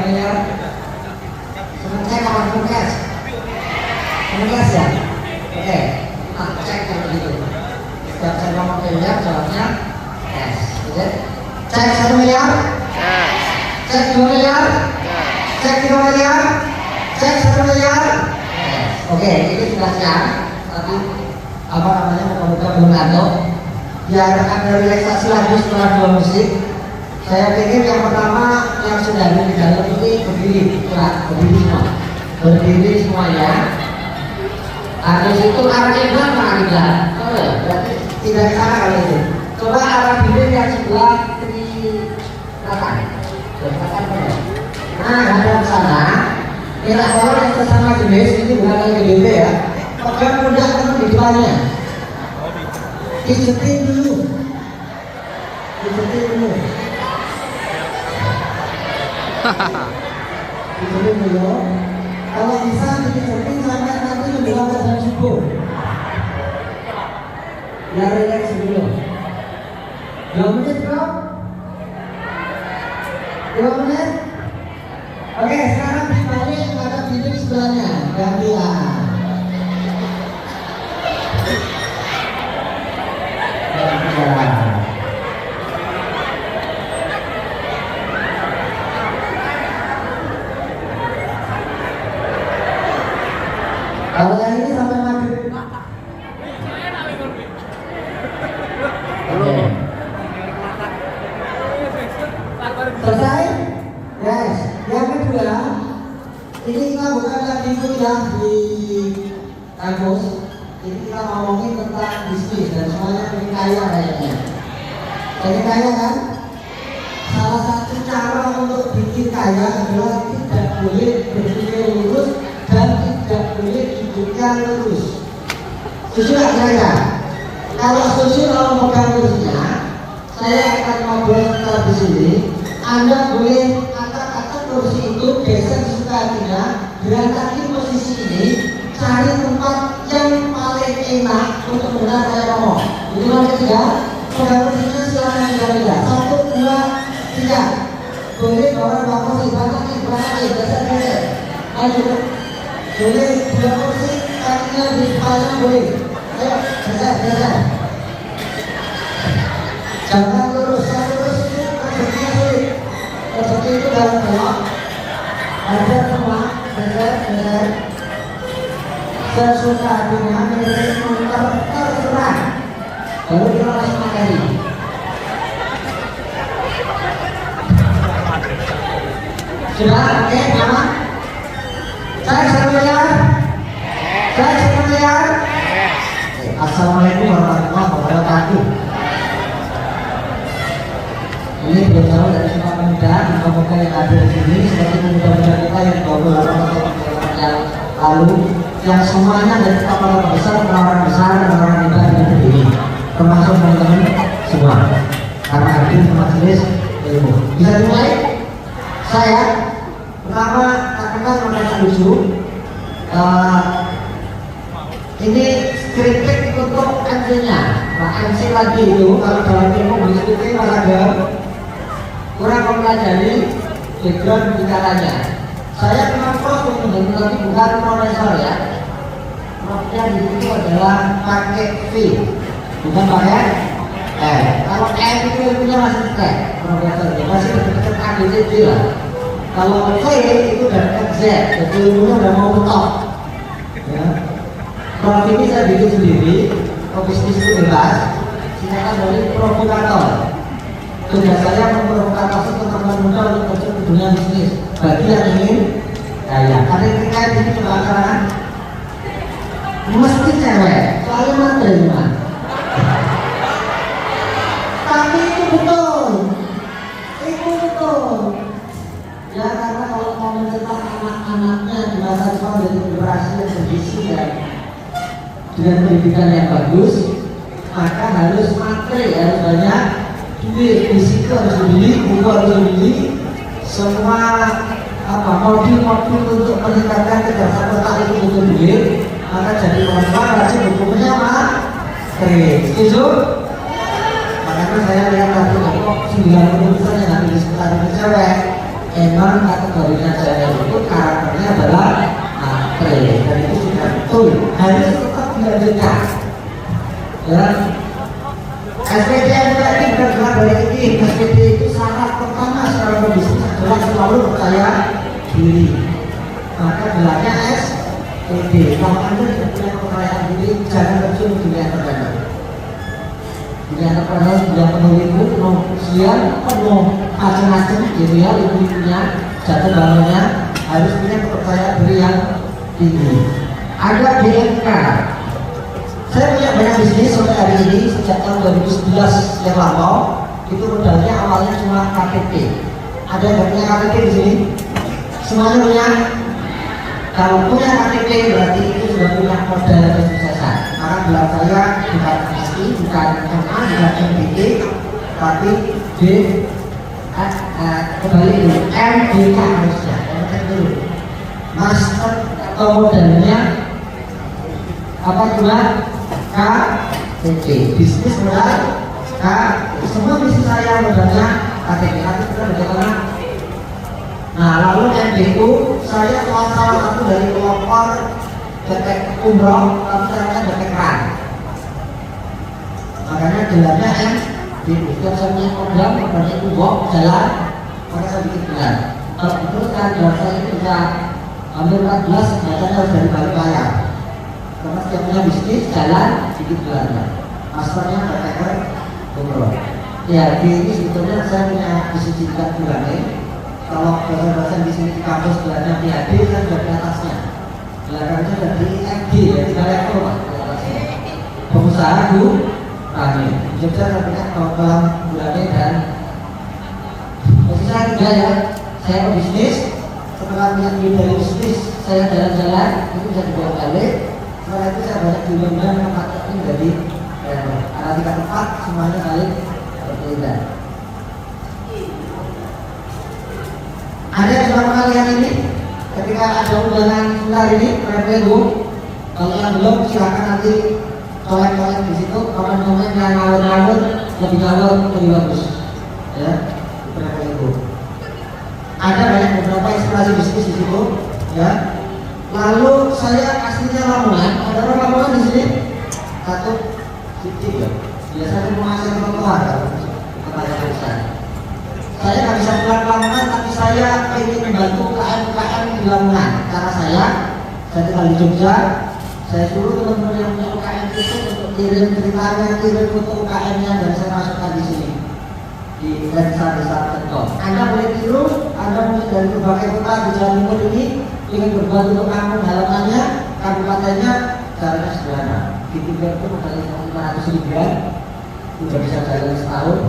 miliar. Saya kawan cash. Cash ya. Oke. Nah, cek yang begitu. Setiap saya ngomong miliar, jawabnya cash. Oke. Cek 1 miliar. Cek 2 miliar. Cek 3 miliar. Cek 1 miliar. Oke, ini sudah siap. Tapi apa namanya, muka-muka belum ngantuk. Biar ada relaksasi lagi setelah 2 musik. Saya pikir yang pertama yang sudah ada di dalam ini berdiri, berdiri semua, berdiri semuanya. Habis itu arah kiblat mana kiblat? Oh ya, berarti tidak ke sana kali itu. Coba arah diri yang sebelah kiri belakang, belakang mana? Nah, ada ke sana. Kira kalau yang sesama jenis ini bukan lagi GDP ya. Pegang pundak teman di depannya. Disetin dulu. Disetin dulu. Disetin dulu. Kalau bisa disetin sampai nanti menjelang azan subuh. Ya relax dulu. 2 menit bro. 2 menit. Oke, sekarang dibalik pada bibir sebelahnya. Gantian. Kalau yang ini sampai maghrib. Oke. Selesai? Yes. Yang kedua, ini kita bukan lagi kuliah di kampus. Ini kita ngomongin tentang bisnis dan semuanya pengen kaya kayaknya. Pengen kaya kan? Salah satu cara untuk bikin kaya adalah tidak boleh berpikir lurus dan tidak boleh hidupnya lurus. Setuju nggak kira-kira? Kalau setuju, kalau megang kursinya, saya akan ngobrol sebentar di sini. Anda boleh kata-kata kursi itu geser sesukanya, gerakan posisi ini, cari tempat yang paling enak untuk benar saya ngomong. Itu yang ketiga, pegang kursinya silakan juga. 1, 2, 3. Boleh bawa kursi, berangkat, geser. Ayo. Boleh 2 kursi, kakinya di depannya boleh. Ayo, geser. Jangan lurus itu rezekinya sulit. Rezeki itu dalam belok. Ada semua, geser. Sesuka hatinya, terserah. Baru kita masuk materi. Sudah, oke, aman? Saya 1 miliar. Saya 1 miliar. Assalamualaikum warahmatullahi wabarakatuh. Ini belum tahu dari semua pemuda, pemuda yang ada di sini, seperti pemuda-pemuda kita yang 28 atau yang lalu, yang semuanya dari kepala besar, orang besar, orang hebat di negeri ini, termasuk teman-teman semua. Karena hadir di majelis ilmu. Bisa dimulai? Saya pertama tak kenal mereka lucu. Ini kritik untuk MC-nya. Nah, MC lagi itu kalau dalam ilmu diskusi olahraga kurang mempelajari background bicaranya. Saya memang prof tapi bukan profesor ya. Profnya di situ adalah pakai V, bukan pakai Kalau M itu ilmunya masih tek, profesor masih dekat ABCD lah. Kalau V itu dari Z, jadi ilmunya udah mau mentok. Ya. Prof ini saya bikin sendiri, bisnis itu bebas, singkatan dari provokator. Tugas saya memprovokasi teman-teman muda untuk masuk ke dunia bisnis. Bagi yang ingin kaya, ada yang terkait ini kebakaran, mesti cewek, soalnya menerima. Tapi itu betul, ya karena kalau mau mencetak anak-anaknya di masa depan dari generasi yang bergizi dan dengan pendidikan yang bagus, maka harus materi, harus banyak duit, fisik harus dibeli, buku harus dibeli, semua mobil untuk meningkatkan kecerdasan otak itu butuh duit, maka jadi perempuan wajib hukumnya materi. Setuju? Makanya saya lihat tadi kok 90% yang ada di sekitar itu cewek, memang kategorinya channel itu karakternya adalah matre, dan itu sudah betul harus tetap dilanjutkan. Ya, SPDM tadi bergerak dari ini. SPD itu syarat pertama secara bisnis adalah selalu percaya diri. Maka gelarnya SPD. Kalau Anda tidak punya kepercayaan diri, jangan terjun di dunia entrepreneur. Dunia entrepreneur sudah penuh ribu, penuh ujian, penuh macam-macam gitu ya, ibu-ibunya, jatuh bangunnya harus punya kepercayaan diri yang tinggi. Ada DMK. Saya punya banyak bisnis sampai hari ini sejak tahun 2011 yang lalu. Itu modalnya awalnya cuma KTP. Ada yang punya KTP di sini? Semuanya punya. Kalau punya KTP berarti itu sudah punya modal kesuksesan. Maka gelar saya bukan MSI, bukan MA, bukan MBA, tapi D kembali dulu MBK harusnya. Dulu master atau modalnya apa cuma KTP, bisnis modal K. Semua bisnis saya modalnya KTP. Tapi kita bagaimana? Nah, lalu MBU saya salah satu dari pelopor detek umroh, tapi saya detek ran. Makanya gelarnya MBU. Setiap saya punya program, programnya itu jalan, maka saya bikin gelar. Kalau betul kan gelar saya itu bisa hampir 14, biasanya harus dari balik layar. Karena setiap punya bisnis jalan sedikit gelarnya. Masternya detek umroh. Ya, ini sebetulnya saya punya bisnis tingkat bulannya. Kalau dosen-dosen di sini di kampus gelarnya PhD, saya sudah di atasnya. Gelarnya sudah di MD, ya 3 level Pak di atasnya. Pengusaha kami. Jogja saya punya program bulannya dan posisi saya juga ya. Saya bisnis, setelah punya duit dari bisnis, saya jalan-jalan, itu bisa dibawa balik. Setelah itu saya banyak diundang tempat ini jadi ada 3 tempat, semuanya saling berbeda. Ada yang sudah pernah lihat ini? Ketika ada undangan sebentar ini, review. Kalau yang belum, silakan nanti colek-colek di situ. Komen-komen yang ngawur-ngawur, lebih ngawur, lebih bagus. Ya, review. Ada banyak beberapa inspirasi bisnis di situ. Ya. Lalu saya aslinya Lamongan. Ada orang Lamongan di sini? Satu, sedikit ya. Biasanya mau ngasih trotoar kepada perusahaan. Saya nggak bisa pulang Lamongan, tapi saya ingin membantu UKM-UKM di Lamongan. Cara saya tinggal di Jogja, saya suruh teman-teman yang punya UKM itu untuk kirim ceritanya, kirim foto UKM-nya, dan saya masukkan di sini di desa-desa.com. Anda boleh tiru, Anda mungkin dari berbagai kota di Jawa Timur ini ingin berbuat untuk kampung halamannya, kabupatennya, caranya sederhana. Di Twitter itu modalnya 500 ribuan, sudah bisa jalan setahun.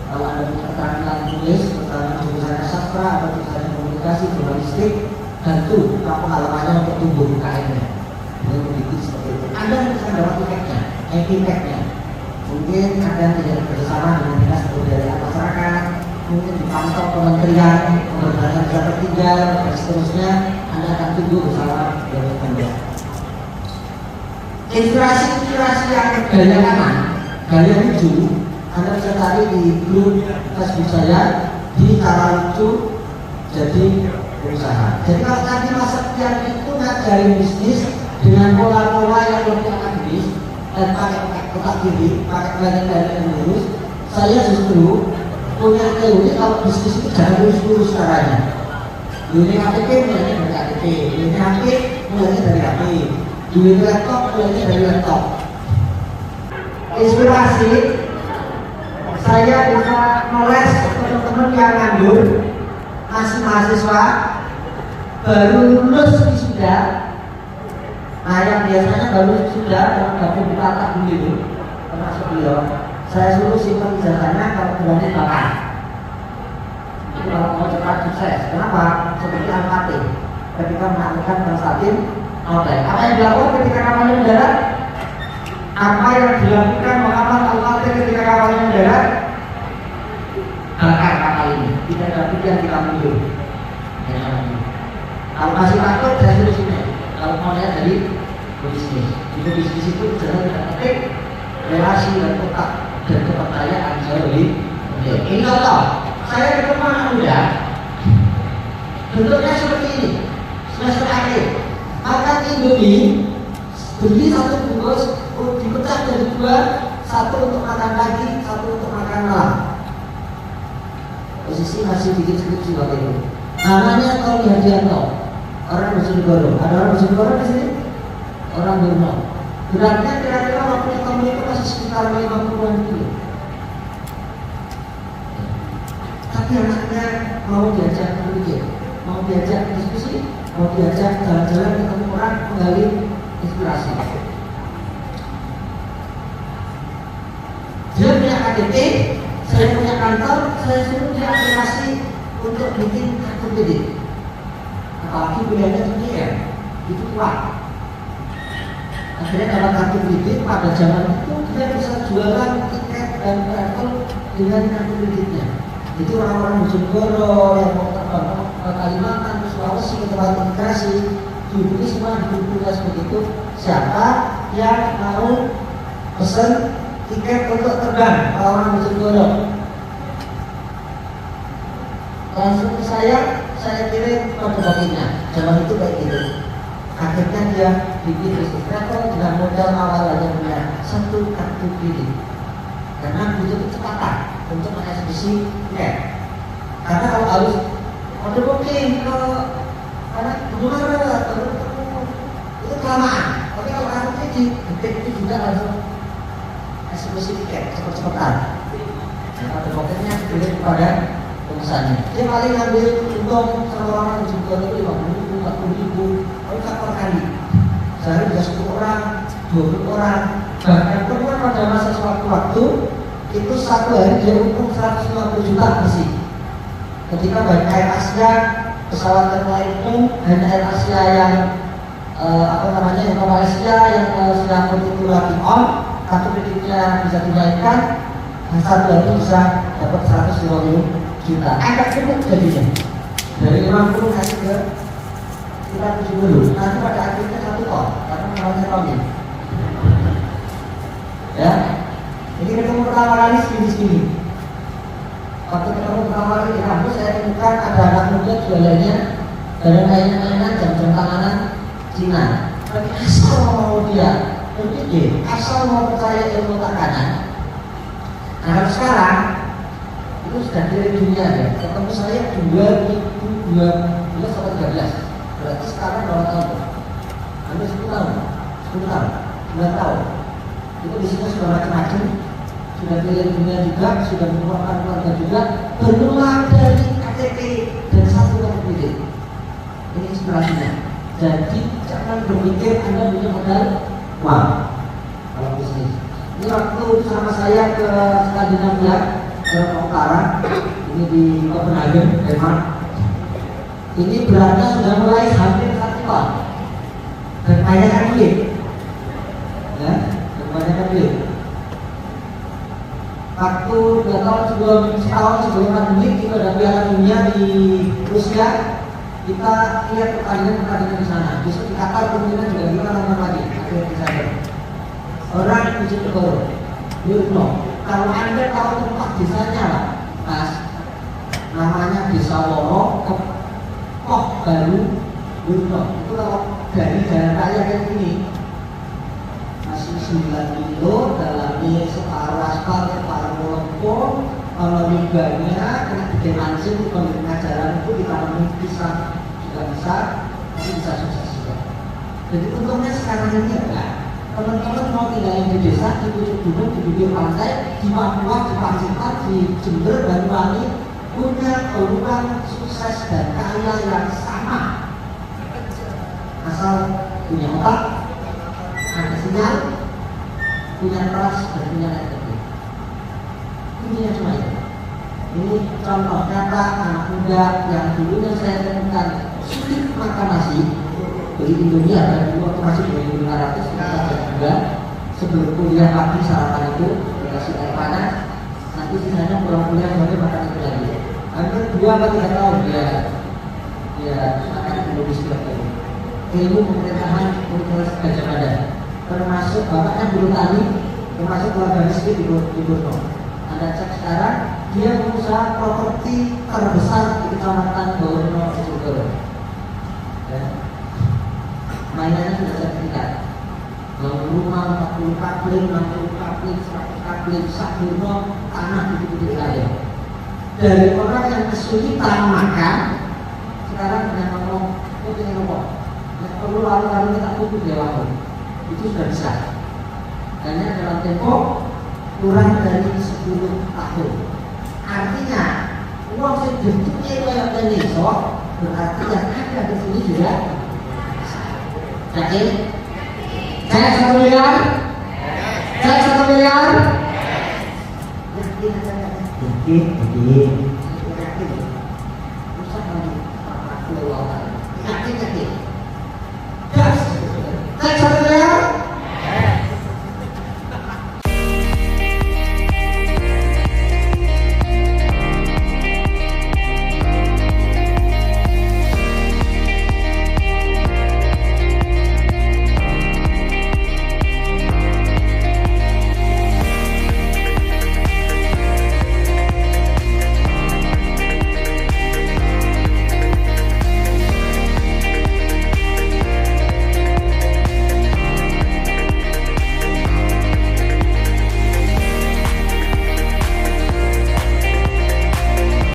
Kalau Anda punya keterampilan tulis, keterampilan jurusan sastra atau jurusan komunikasi, jurnalistik, bantu kampung halamannya untuk tumbuh UKM-nya. Dengan begitu seperti itu. Anda bisa dapat tiketnya, epiketnya. Mungkin Anda tidak bersama dengan dinas kebudayaan masyarakat, mungkin dipantau kementerian, pemberdayaan desa tertinggal, dan seterusnya. Anda akan tumbuh bersama dengan Anda. Inspirasi yang gaya kanan, gaya lucu. Anda bisa cari di grup Facebook saya di cara lucu jadi berusaha. Jadi kalau tadi Mas Septian itu ngajarin bisnis dengan pola-pola yang lebih akademis dan pakai kotak kiri, pakai pelajaran yang lurus, saya justru punya teori kalau bisnis itu jangan lurus-lurus caranya. Dunia KTP mulainya dari KTP, dunia HP mulainya dari HP, dunia laptop mulainya dari laptop. Inspirasi saya bisa meles teman-teman yang nganggur, masih mahasiswa, baru lulus wisuda. Nah, yang biasanya baru wisuda dalam gabung di Batak dulu, termasuk beliau, saya suruh simpan ijazahnya kalau berani bakar. Itu kalau mau cepat sukses. Kenapa? Seperti Al-Fatih ketika menaklukkan Konstantin Oke, apa yang dilakukan ketika kapalnya mendarat? Apa yang dilakukan Muhammad Al-Fatih ketika kapalnya mendarat? Bakar kapal ini, tidak ada pilihan kita mundur. Kalau masih takut, saya suruh sini. Kalau mau lihat dari bisnis, itu bisnis itu jangan kita ketik relasi dan otak dan kepercayaan jauh lebih. Ini contoh, saya ketemu anak muda Bentuknya seperti ini. Semester akhir. Makan Indomie, beli satu bungkus, dipecah jadi dua, satu untuk makan pagi, satu untuk makan malam. Posisi masih bikin skripsi waktu itu. Namanya Tommy Hadianto, orang Bojonegoro. Ada orang Bojonegoro di sini? Orang Borno. Beratnya kira-kira waktu Tommy itu masih sekitar 50-an kilo. Tapi anaknya mau diajak berpikir, mau diajak diskusi, mau diajak jalan-jalan ketemu orang, menggali inspirasi. Dia punya KTP, saya punya kantor, saya suruh dia aplikasi untuk bikin kartu kredit. Apalagi pilihannya UGM, itu kuat. Akhirnya dapat kartu kredit, pada zaman itu dia bisa jualan tiket dan travel dengan kartu kreditnya. Itu orang-orang Bojonegoro yang mau terbang ke Kalimantan, ke Sulawesi, ke tempat imigrasi, dihubungi semua dihubungi seperti itu. Siapa yang mau pesen tiket untuk terbang orang Bojonegoro? Langsung ke saya kirim pada baginya. Zaman itu kayak gitu. Akhirnya dia bikin bisnis travel dengan modal awal hanya punya satu kartu kredit. Karena butuh kecepatan untuk mengeksekusi tiket. Karena kalau harus order booking ke karena benar itu kelamaan. Tapi kalau kartu kredit, detik itu juga langsung eksekusi tiket cepat-cepatan. Nah, order bookingnya diberi kepada pemesannya. Dia paling ngambil untung sama orang juga itu 50.000, 40.000, kalau kapal kali. Sehari bisa 10 orang, 20 orang. Bahkan pernah pada masa sewaktu-waktu itu satu hari dia untung 150 juta bersih. Ketika baik Air Asia, pesawat yang lain pun hanya Air Asia yang yang Malaysia yang sudah itu lagi on, kartu kreditnya bisa dinaikkan, satu hari bisa dapat 150 juta. Agak cukup jadinya. Dari 50 kasih ke kita 70. Nanti pada akhirnya 1 ton karena namanya Tommy. Ya, ini ketemu pertama kali segini. Waktu ketemu pertama kali di kampus saya temukan ada anak muda jualannya barang mainan jam-jam tanganan Cina. Tapi asal mau dia berpikir, asal mau percaya ilmu takanan. Nah kalau sekarang itu sudah dari dunia ya. Ketemu saya 2012 sampai 13. Berarti sekarang berapa tahun? Hampir 10 tahun. 10 tahun, 9 tahun. Itu di sini sudah macam-macam, sudah keliling dunia juga, sudah mengeluarkan keluarga juga, berulang dari KTP dan satu kartu kredit. Ini inspirasinya. Jadi jangan berpikir Anda punya modal uang kalau bisnis. Ini waktu sama saya ke Skandinavia, ke Utara, ini di Copenhagen, Denmark. Ini beratnya sudah mulai hampir 1 ton. Dan kebanyakan duit, ya, kebanyakan duit. Waktu 2 tahun setahun sebelum pandemi kita ada Piala Dunia di Rusia. Kita lihat pertandingan di sana. Besok di Qatar kemungkinan juga kita nonton lagi akhir Desember. Orang Bojonegoro, Yurno. Kalau Anda tahu tempat desanya lah, Mas, namanya Desa Woro, Kepoh Baru, Yurno. Itu kalau dari jalan raya kayak gini masih 9 kilo, dalamnya separuh aspal, separuh lempung. Kalau limbahnya kena bikin mancing, pemberian ajaran itu ditanami pisang juga bisa, tapi bisa sukses juga. Jadi untungnya sekarang ini adalah teman-teman mau tinggal di desa, di pucuk gunung, di bibir pantai, di Papua, di Pacitan, di Jember, Banyuwangi, punya peluang sukses dan kaya yang sama. Asal punya otak, ada sinyal, punya trust, dan punya network. Intinya cuma itu. Ini contoh nyata anak muda yang dulunya saya temukan sulit makan nasi, beli Indomie harga dulu waktu masih 2.500 kita juga sebelum kuliah pagi sarapan itu dikasih air panas, nanti sisanya pulang kuliah sore makan itu lagi. Hampir 2 atau 3 tahun dia makan Indomie setiap hari. Ilmu pemerintahan Universitas Gajah Mada, termasuk bapaknya guru tani, termasuk keluarga miskin di Borno. Anda cek sekarang dia pengusaha properti terbesar di Kecamatan Bawoneo Cirebon. Ya. Mainannya sudah sertifikat. Bangun rumah 40 kabel, 60 kabel, 100 kabel, Sakburno, tanah di titik lain. Dari orang yang kesulitan makan, sekarang dengan ngomong, oh ini ngomong, nggak perlu lalu-lalu kita tunggu di waktu. Itu sudah bisa. Karena dalam tempo kurang dari 10 tahun. Artinya uang sejuta kayak ini, so berarti yang ada di sini juga. Yakin? Saya 1 miliar? Saya 1 miliar? Yakin? Yakin?